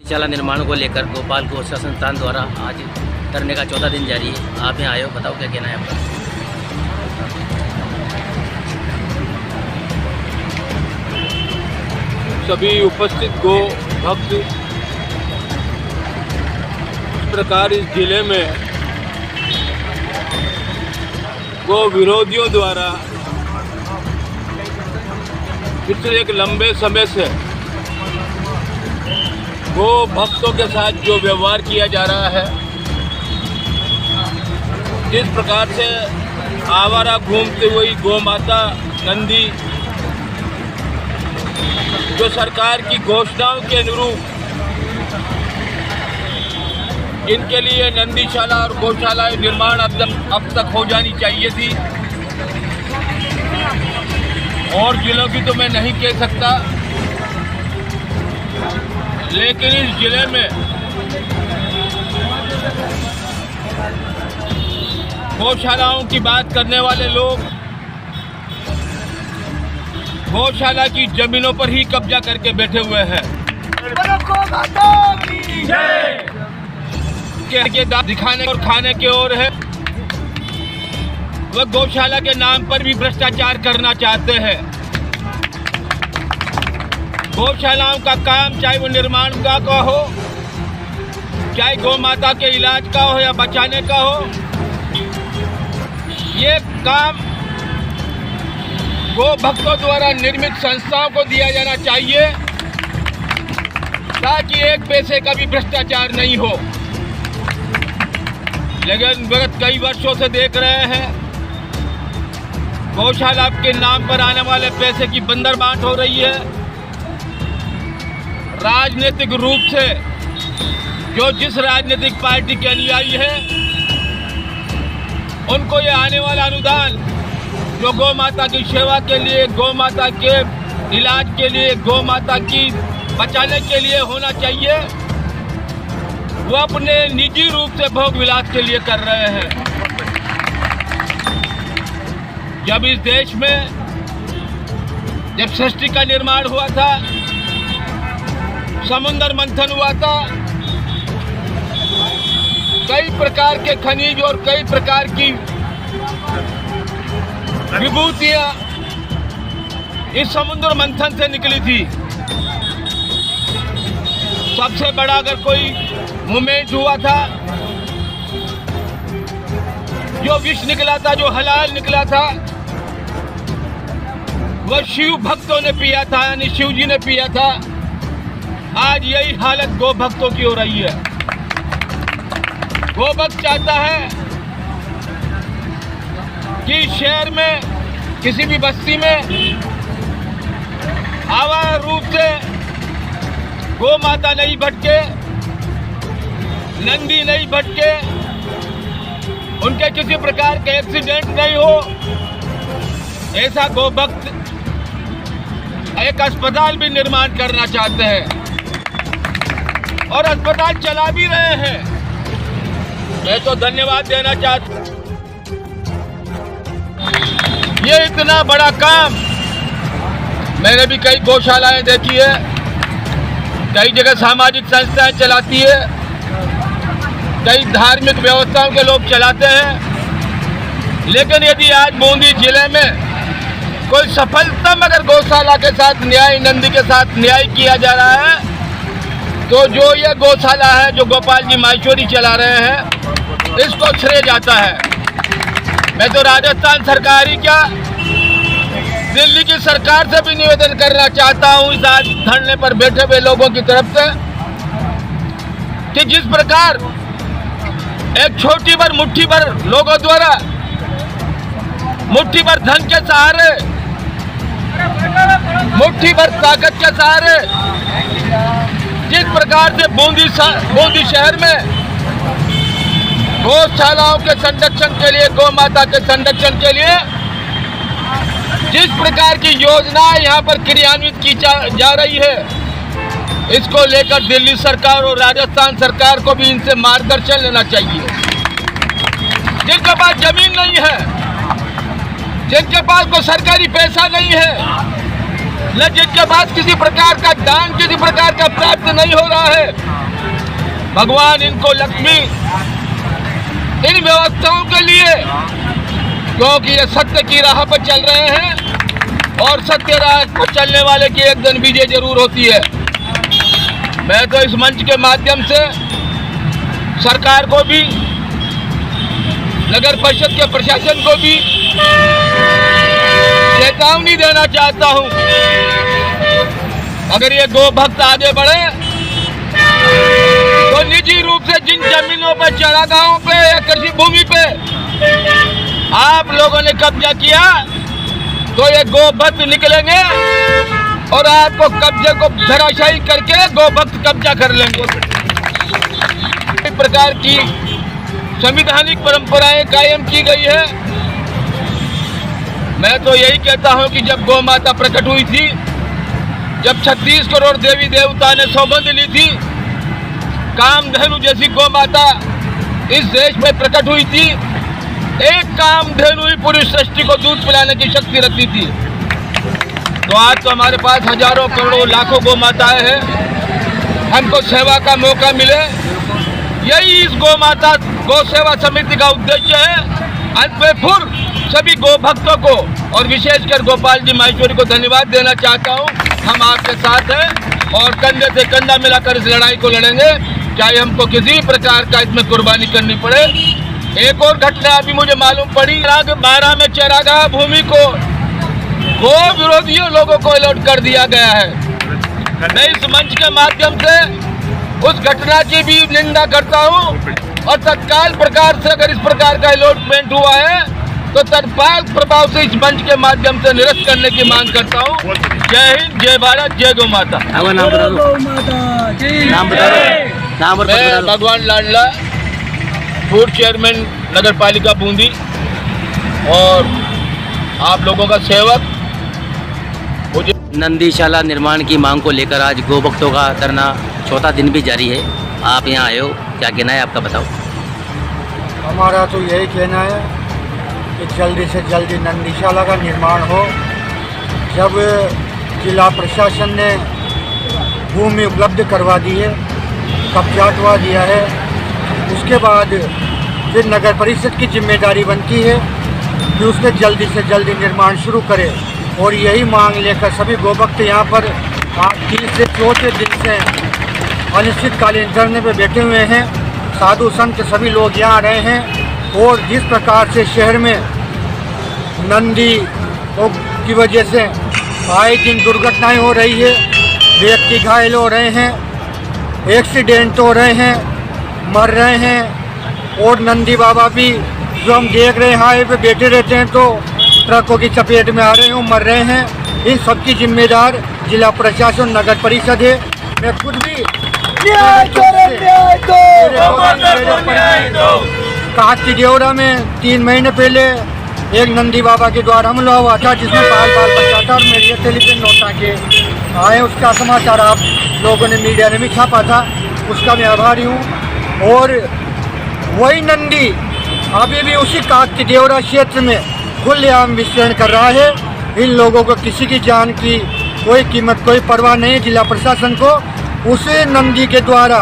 गौशाला निर्माण को लेकर भोपाल गौशाला संस्थान द्वारा आज धरने का चौथा दिन जारी है। आप यहाँ आए हो, बताओ क्या कहना है आपका। सभी उपस्थित गो भक्त इस प्रकार इस जिले में गो विरोधियों द्वारा पिछले एक लंबे समय से गो भक्तों के साथ जो व्यवहार किया जा रहा है, जिस प्रकार से आवारा घूमती हुई गौ माता नंदी जो सरकार की घोषणाओं के अनुरूप इनके लिए नंदीशाला और गौशाला निर्माण अब तक हो जानी चाहिए थी, और जिलों की तो मैं नहीं कह सकता, लेकिन इस जिले में गौशालाओं की बात करने वाले लोग गौशाला की जमीनों पर ही कब्जा करके बैठे हुए हैं। के दिखाने और खाने की ओर है, वह गौशाला के नाम पर भी भ्रष्टाचार करना चाहते हैं। गौशालाओं का काम चाहे वो निर्माण का हो, चाहे गौ माता के इलाज का हो या बचाने का हो, ये काम गो भक्तों द्वारा निर्मित संस्थाओं को दिया जाना चाहिए, ताकि एक पैसे का भी भ्रष्टाचार नहीं हो। लेकिन विगत कई वर्षों से देख रहे हैं गौशाला के नाम पर आने वाले पैसे की बंदरबांट हो रही है। राजनीतिक रूप से जो जिस राजनीतिक पार्टी के अनुयायी है, उनको ये आने वाला अनुदान जो गौ माता की सेवा के लिए, गौ माता के इलाज के लिए, गौ माता की बचाने के लिए होना चाहिए, वो अपने निजी रूप से भोग विलास के लिए कर रहे हैं। जब इस देश में जब सृष्टि का निर्माण हुआ था, समुद्र मंथन हुआ था, कई प्रकार के खनिज और कई प्रकार की विभूतियां इस समुद्र मंथन से निकली थी। सबसे बड़ा अगर कोई मूवमेंट हुआ था, जो विष निकला था, जो हलाल निकला था, वह शिव भक्तों ने पिया था, यानी शिव जी ने पिया था। आज यही हालत गो भक्तों की हो रही है। गो भक्त चाहता है कि शहर में किसी भी बस्ती में आवारा रूप से गो माता नहीं भटके, नंदी नहीं भटके, उनके किसी प्रकार के एक्सीडेंट नहीं हो। ऐसा गो भक्त एक अस्पताल भी निर्माण करना चाहते हैं और अस्पताल चला भी रहे हैं। मैं तो धन्यवाद देना चाहता हूं। ये इतना बड़ा काम मैंने भी कई गौशालाएं देखी है, कई जगह सामाजिक संस्थाएं चलाती है, कई धार्मिक व्यवस्थाओं के लोग चलाते हैं। लेकिन यदि आज बूंदी जिले में कोई सफलतम अगर गौशाला के साथ न्याय, नंदी के साथ न्याय किया जा रहा है, तो जो ये गौशाला है जो गोपाल जी माहेश्वरी चला रहे हैं, इसको श्रेय जाता है। मैं तो राजस्थान सरकार ही क्या, दिल्ली की सरकार से भी निवेदन करना चाहता हूं इस आज धरने पर बैठे हुए लोगों की तरफ से, कि जिस प्रकार एक छोटी भर मुट्ठी भर लोगों द्वारा मुट्ठी भर धन के सहारे, मुट्ठी भर ताकत के सहारे जिस प्रकार से बूंदी शहर में गौशालाओं के संरक्षण के लिए, गौ माता के संरक्षण के लिए जिस प्रकार की योजनाएं यहाँ पर क्रियान्वित की जा रही है, इसको लेकर दिल्ली सरकार और राजस्थान सरकार को भी इनसे मार्गदर्शन लेना चाहिए। जिनके पास जमीन नहीं है, जिनके पास कोई सरकारी पैसा नहीं है, न जिनके पास किसी प्रकार का दान, किसी प्रकार का प्राप्त नहीं हो रहा है। भगवान इनको लक्ष्मी इन व्यवस्थाओं के लिए, क्योंकि ये सत्य की राह पर चल रहे हैं और सत्य राह पर चलने वाले की एक दिन विजय जरूर होती है। मैं तो इस मंच के माध्यम से सरकार को भी, नगर परिषद के प्रशासन को भी चेतावनी देना चाहता हूं, अगर ये गो भक्त आगे बढ़े तो निजी रूप से जिन जमीनों पर, चारागाहों पे या कृषि भूमि पे आप लोगों ने कब्जा किया, तो ये गो भक्त निकलेंगे और आपको कब्जे को धराशायी करके गो भक्त कब्जा कर लेंगे। इस प्रकार की संवैधानिक परंपराएं कायम की गई है। मैं तो यही कहता हूं कि जब गौ माता प्रकट हुई थी, जब 36 करोड़ देवी देवता ने सौगंध ली थी, कामधेनु जैसी गौ माता इस देश में प्रकट हुई थी, एक कामधेनु ही पूरी सृष्टि को दूध पिलाने की शक्ति रखती थी। तो आज तो हमारे पास हजारों करोड़ों लाखों गौ माताएं हैं, हमको सेवा का मौका मिले, यही इस गौ माता गौ सेवा समिति का उद्देश्य है। अंत में फिर सभी गौ भक्तों को और विशेषकर गोपाल जी माहेश्वरी को धन्यवाद देना चाहता हूँ। हम आपके साथ हैं और कंधे से कंधा मिलाकर इस लड़ाई को लड़ेंगे, चाहे हमको किसी प्रकार का इसमें कुर्बानी करनी पड़े। एक और घटना अभी मुझे मालूम पड़ी, 12 में चरागाह भूमि को गो विरोधियों लोगों को अलॉट कर दिया गया है। मैं इस मंच के माध्यम से उस घटना की भी निंदा करता हूं और तत्काल प्रकार से अगर इस प्रकार का अलॉटमेंट हुआ है तो तत्काल प्रभाव से इस मंच के माध्यम से निरस्त करने की मांग करता हूं। जय हिंद, जय भारत, जय गौ माता। नाम बता दो। मैं भगवान लाडला, फूड चेयरमैन नगर पालिका बूंदी और आप लोगों का सेवक। नंदीशाला निर्माण की मांग को लेकर आज गौ भक्तों का धरना चौथा दिन भी जारी है। आप यहाँ आए हो, क्या कहना है आपका, बताओ। हमारा तो यही कहना है कि जल्दी से जल्दी नंदीशाला का निर्माण हो। जब जिला प्रशासन ने भूमि उपलब्ध करवा दी है, कब्जा हटवा दिया है, उसके बाद फिर नगर परिषद की जिम्मेदारी बनती है कि उसके जल्दी से जल्दी निर्माण शुरू करे। और यही मांग लेकर सभी गोभक्त यहाँ पर आज 3 से 4 दिन से अनिश्चितकालीन धरने पर बैठे हुए हैं। साधु संत सभी लोग यहाँ रहे हैं और जिस प्रकार से शहर में नंदी की वजह से आए दिन दुर्घटनाएं हो रही है, व्यक्ति घायल हो रहे हैं, एक्सीडेंट हो रहे हैं, मर रहे हैं। और नंदी बाबा भी जो हम देख रहे हैं हाईवे पे बैठे रहते हैं तो ट्रकों की चपेट में आ रहे हैं, मर रहे हैं। इन सबकी जिम्मेदार जिला प्रशासन, नगर परिषद है। मैं खुद भी काटी देवरा में 3 महीने पहले एक नंदी बाबा के द्वारा हमला हुआ था, जिसमें बाल बचा था और मीडिया टेलीविजन नोटा के आए, उसका समाचार आप लोगों ने मीडिया ने भी छापा था, उसका मैं आभारी हूँ। और वही नंदी अभी भी उसी काटी देवरा क्षेत्र में खुलेआम विचरण कर रहा है। इन लोगों को किसी की जान की कोई कीमत, कोई परवाह नहीं। जिला प्रशासन को उसी नंदी के द्वारा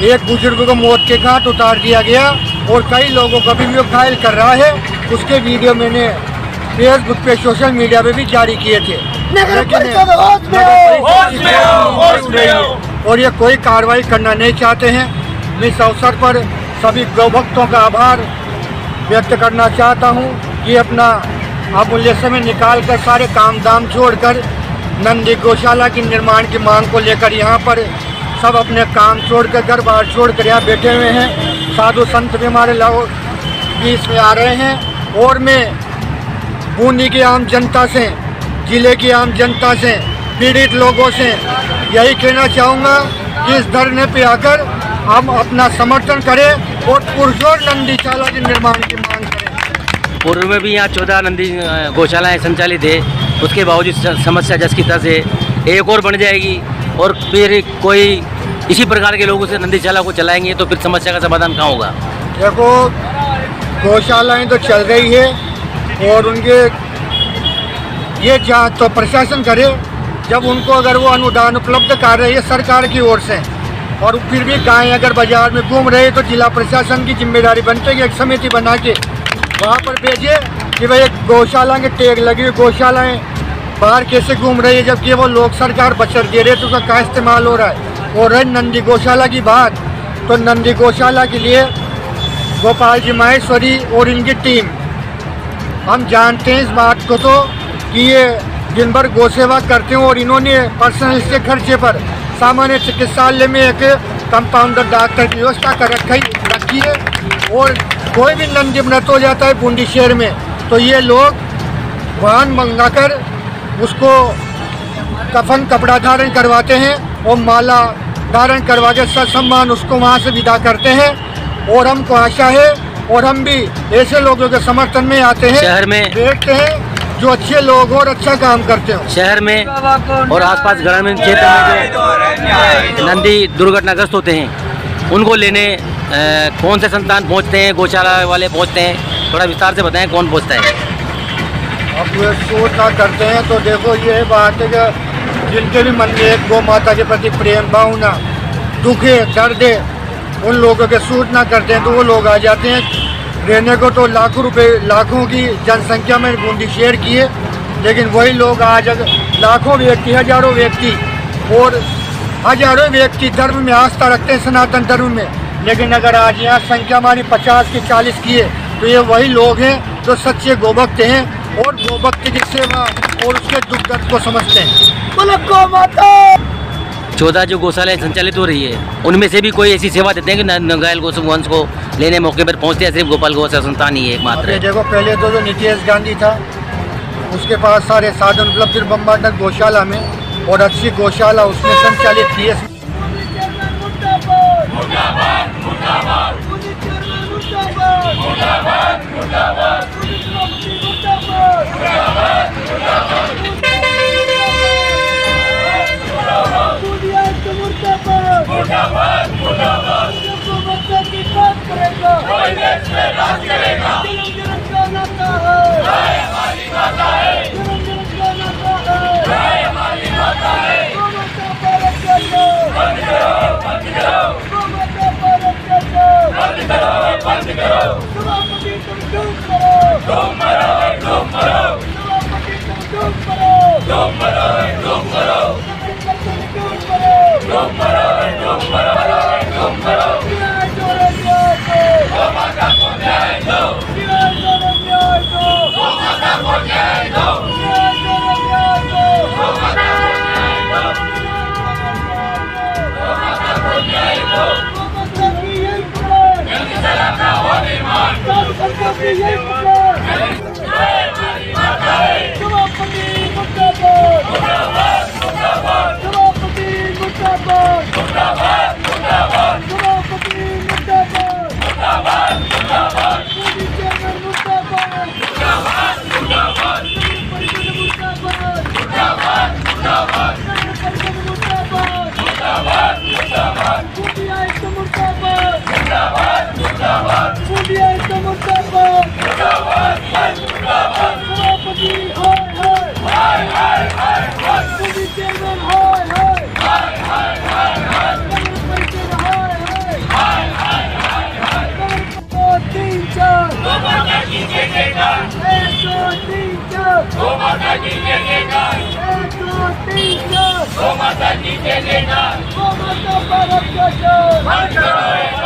एक बुजुर्ग को मौत के घाट उतार दिया गया और कई लोगों को भी घायल कर रहा है। उसके वीडियो मैंने फेसबुक पे, सोशल मीडिया पे भी जारी किए थे, और ये कोई कार्रवाई करना नहीं चाहते हैं। मैं इस अवसर पर सभी गौभक्तों का आभार व्यक्त करना चाहता हूँ कि अपना अमूल्य समय निकाल कर सारे काम दाम छोड़कर नंदी गौशाला की निर्माण की मांग को लेकर यहाँ पर सब अपने काम छोड़कर, घर बार छोड़कर यहाँ बैठे हुए हैं। साधु संत भी हमारे बीच में आ रहे हैं। और मैं बूंदी की आम जनता से, जिले की आम जनता से, पीड़ित लोगों से यही कहना चाहूँगा कि इस धरने पे आकर हम अपना समर्थन करें और पुरजोर नंदीशाला के निर्माण की मांग करें। पूर्व में भी यहाँ 14 नंदी गौशालाएँ संचालित है, उसके बावजूद समस्या जस की तस है, एक और बन जाएगी और फिर कोई इसी प्रकार के लोगों से नंदीशाला को चलाएंगे तो फिर समस्या का समाधान कहाँ होगा। देखो, गौशालाएँ तो चल रही है और उनके ये जांच तो प्रशासन करे, जब उनको अगर वो अनुदान उपलब्ध कर रही है सरकार की ओर से, और फिर भी गाय अगर बाजार में घूम रहे तो जिला प्रशासन की जिम्मेदारी बनती है कि एक समिति बना के वहाँ पर भेजिए कि भाई गौशाला के टैग लगी हुई गौशालाएँ बाहर कैसे घूम रही है, जबकि वो लोग सरकार बचत दे रहे है तो उसका क्या इस्तेमाल हो रहा है। और रही नंदी गौशाला की बात, तो नंदी गौशाला के लिए गोपाल जी माहेश्वरी और इनकी टीम, हम जानते हैं इस बात को तो कि ये दिन भर गौ सेवा करते हैं, और इन्होंने पर्सनल से खर्चे पर सामान्य चिकित्सालय में एक कंपाउंडर डॉक्टर की व्यवस्था कर रखी है। और कोई भी नंदी मृत हो जाता है बूंदी शहर में तो ये लोग वाहन मंगाकर उसको कफन कपड़ा धारण करवाते हैं और माला धारण करवा के ससम्मान उसको वहाँ से विदा करते हैं। और हमको आशा है और हम भी ऐसे लोगों के समर्थन में आते हैं, शहर में देखते हैं जो अच्छे लोग और अच्छा काम करते हो। शहर में और आसपास ग्रामीण क्षेत्र में जो नंदी दुर्घटनाग्रस्त होते हैं उनको लेने कौन से संस्थान पहुंचते हैं, गौशाला वाले पहुंचते हैं, थोड़ा विस्तार से बताएं कौन पहुंचता है। अब वे सूचना करते हैं तो देखो ये बात है कि जिनके भी मन में एक गौ माता के प्रति प्रेम भावना दुख है दर्द है उन लोगों के सूचना करते हैं तो वो लोग आ जाते हैं। रहने को तो लाखों की जनसंख्या में बूंदी शहर की है, लेकिन वही लोग आज लाखों व्यक्ति हजारों व्यक्ति और हजारों व्यक्ति धर्म में आस्था रखते हैं सनातन धर्म में, लेकिन अगर आज यहाँ संख्या हमारी 50 की 40 की है तो ये वही लोग हैं जो सच्चे गोभक्त हैं और गोभक्त की सेवा और उसके दुख दर्द को समझते हैं। बोलो गौ माता। 14 जो गौशालाएं संचालित हो रही है उनमें से भी कोई ऐसी सेवा देते हैं कि घायल गौवंश को लेने मौके पर पहुंचते हैं, सिर्फ गोपाल गौशाला संस्थान ही है एकमात्र है। देखो पहले तो जो नीतीश गांधी था उसके पास सारे साधन उपलब्ध फिर बम्बाटक गौशाला में और अच्छी गौशाला उसने संचालित की है। भारत